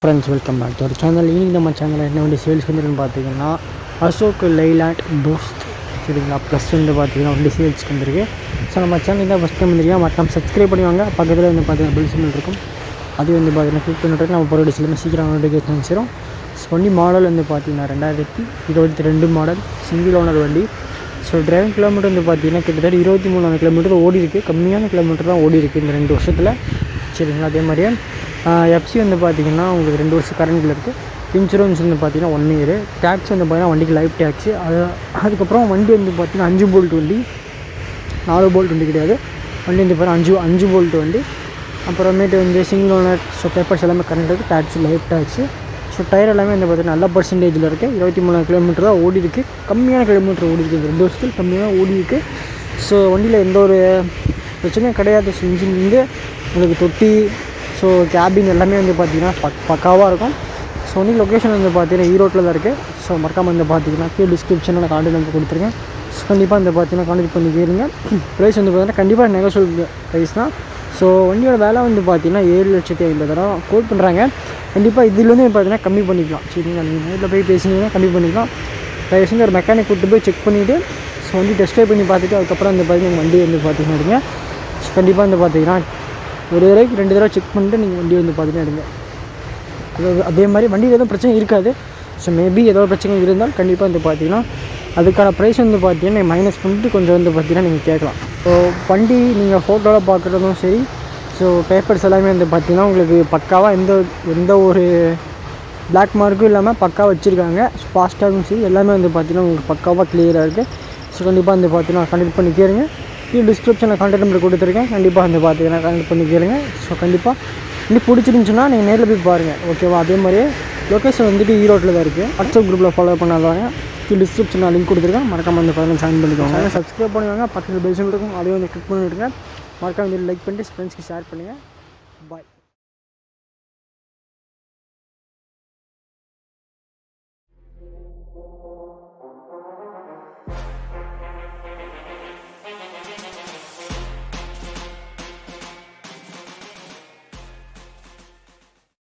Friends welcome back to our channel. இன்றைக்கி நம்ம சேனலில் என்ன வண்டி சேல்ஸ் வந்துருக்குன்னு பார்த்தீங்கன்னா அசோக் லைலாண்ட் தோஸ்த் சரிங்களா. ப்ளஸ் வந்து பார்த்தீங்கன்னா வண்டி சேல்ஸ்க்கு வந்துருக்கு. ஸோ நம்ம சேனல் தான் ஃபஸ்ட் டைம் வந்துருக்கீங்க மறக்காம சப்ஸ்கிரைப் பண்ணுவாங்க. பக்கத்தில் வந்து பார்த்தீங்கன்னா பெல் சிம்பிள் இருக்கும், அது வந்து பார்த்தீங்கன்னா கிளிக் பண்ணிட்டு நம்ம போகிற டிஸ்பிளே சீக்கிரம் நோட்டிஃபிகேஷன் சேரும். ஸோ வண்டி மாடல் வந்து பார்த்தீங்கன்னா 2022 மாடல் சிங்கிள் ஓனர் வண்டி. ஸோ டிரைவிங் கிலோமீட்டர் வந்து பார்த்தீங்கன்னா கிட்டத்தட்ட 23,000 கிலோமீட்டர் ஓடி இருக்குது. கம்மியான கிலோமீட்டர் தான் ஓடி இருக்குது இந்த 2 வருஷத்தில் சரிங்களா. அதே மாதிரியே எஃப்சி வந்து பார்த்திங்கன்னா உங்களுக்கு 2 வருஷம் கரண்டில் இருக்குது. இன்சூரன்ஸ் வந்து பார்த்திங்கன்னா 1 இயர். டேக்ஸ் வந்து பார்த்திங்கன்னா வண்டிக்கு லைஃப் டேக்ஸு. அதுக்கப்புறம் வண்டி வந்து பார்த்திங்கன்னா 5 போல்ட் வண்டி, 4 போல்ட் வண்டி கிடையாது. வண்டி வந்து பார்த்திங்கன்னா 5 போல்ட் வண்டி. அப்புறமேட்டு வந்து சிங்கிள் ஓனர். ஸோ பேப்பர்ஸ் எல்லாமே கரண்ட் இருக்குது, tax life tax. So tyre எல்லாமே வந்து பார்த்திங்கன்னா நல்ல பர்சன்டேஜில் இருக்குது. 23,000 கிலோமீட்டர் தான் ஓடி இருக்குது. கம்மியான கிலோமீட்டர் ஓடி இருக்குது, 2 வருஷத்தில் கம்மியாக ஓடி இருக்குது. ஸோ வண்டியில் எந்த ஒரு பிரச்சனையும் கிடையாது. ஸோ இன்ஜின் வந்து உங்களுக்கு தொட்டி, ஸோ கேபின் எல்லாமே வந்து பார்த்திங்கன்னா பக்காவாக இருக்கும். ஸோ வண்டி லொக்கேஷன் வந்து பார்த்திங்கன்னா ஈரோட்டில் தான் இருக்குது. ஸோ மறக்காமல் வந்து பார்த்திங்கன்னா கீழே டிஸ்கிரிப்ஷனில் நான் கான்டாக்ட் நம்பர் கொடுத்துருக்கேன். ஸோ கண்டிப்பாக வந்து பார்த்திங்கன்னா கான்டாக்ட் பண்ணி கேளுங்க. ப்ரைஸ் வந்து பார்த்திங்கன்னா கண்டிப்பாக நெகோஷியபிள் ப்ரைஸ் தான். ஸோ வண்டியோட விலை வந்து பார்த்திங்கன்னா 7,50,000 கோட் பண்ணுறாங்க. கண்டிப்பாக இதுலேருந்து பார்த்திங்கன்னா கம்மி பண்ணிக்கலாம் சரிங்களா. நீங்கள் நேரில் போய் பேசினீங்கன்னா கம்மி பண்ணிக்கலாம். தயவு செஞ்சு ஒரு மெக்கானிக் கூப்பிட்டு போய் செக் பண்ணிவிட்டு ஸோ வண்டி டெஸ்ட் ட்ரைவ் பண்ணி பார்த்துட்டு அதுக்கப்புறம் வந்து பார்த்திங்கன்னா வண்டி வந்து பார்த்திங்கன்னா எடுங்க. ஸோ கண்டிப்பாக வந்து பார்த்திங்கன்னா ஒரு தடவைக்கு 2 தடவை செக் பண்ணிட்டு நீங்கள் வண்டி வந்து பார்த்திங்கன்னா எடுங்க. அதே மாதிரி வண்டியில் எதுவும் பிரச்சனை இருக்காது. ஸோ மேபி ஏதோ பிரச்சனை இருந்தால் கண்டிப்பாக வந்து பார்த்திங்கன்னா அதுக்கான ப்ரைஸ் வந்து பார்த்திங்கன்னா மைனஸ் பண்ணிட்டு கொஞ்சம் வந்து பார்த்திங்கன்னா நீங்கள் கேட்கலாம். ஸோ வண்டி நீங்கள் ஃபோட்டோவில் பார்க்குறதும் சரி, ஸோ பேப்பர்ஸ் எல்லாமே வந்து பார்த்திங்கன்னா உங்களுக்கு பக்காவாக எந்த ஒரு பிளாக் மார்க்கும் இல்லாமல் பக்காவாக வச்சுருக்காங்க. ஸோ ஃபாஸ்ட்டாகவும் சரி எல்லாமே வந்து பார்த்திங்கன்னா உங்களுக்கு பக்காவாக கிளியராக இருக்குது. ஸோ கண்டிப்பாக வந்து பார்த்திங்கன்னா கனெக்ட் பண்ணி கேளுங்க. டிஸ்கிரிப்ஷனில் கான்டாக்ட் நம்பர் கொடுத்துருக்கேன். கண்டிப்பாக வந்து பார்த்திங்கன்னா கனெக்ட் பண்ணி கேளுங்க. ஸோ கண்டிப்பாக வண்டி பிடிச்சிருந்துச்சுன்னா நீங்கள் நேரில் போய் பாருங்கள் ஓகேவா. அதே மாதிரியே லொக்கேஷன் வந்துட்டு ஈரோட்டில் தான் இருக்குது. வாட்ஸ்அப் குரூப்பில் ஃபாலோ பண்ணாதவங்க டிஸ்கிரிப்ஷனில் லிங்க் கொடுத்துருக்கேன். மறக்காமல் வந்து பாருங்கள், ஜாயின் பண்ணிக்கோங்க. சப்ஸ்கிரைப் பண்ணுவாங்க, பக்கத்தில் பெல் சிம்பிள் இருக்கும், அதையும் வந்து கிளிக் பண்ணிவிடுங்க. மறக்காம வந்து லைக் பண்ணிட்டு ஃப்ரெண்ட்ஸ்க்கு ஷேர் பண்ணுங்கள். பாய்.